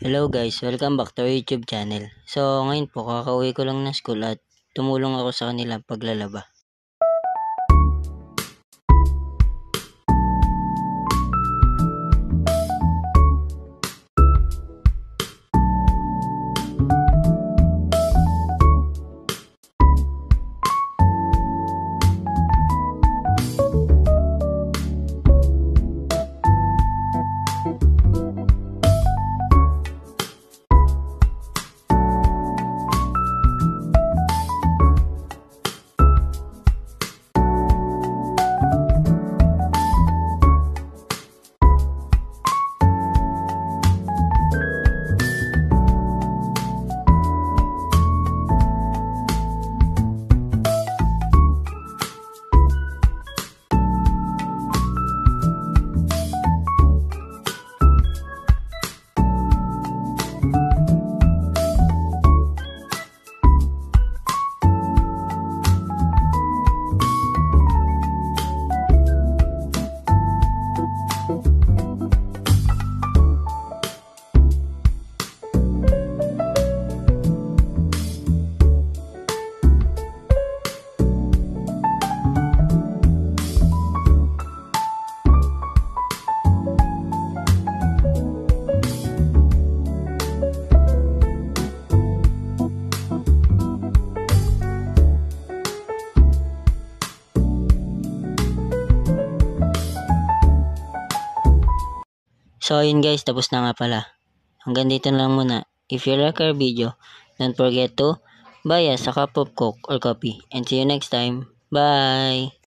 Hello guys, welcome back to our YouTube channel. So ngayon po kakauwi ko lang ng school at tumulong ako sa kanila paglalaba. So ayun guys, tapos na nga pala. Hanggang dito na lang muna. If you like our video, don't forget to buy us a cup of Coke or coffee. And see you next time. Bye!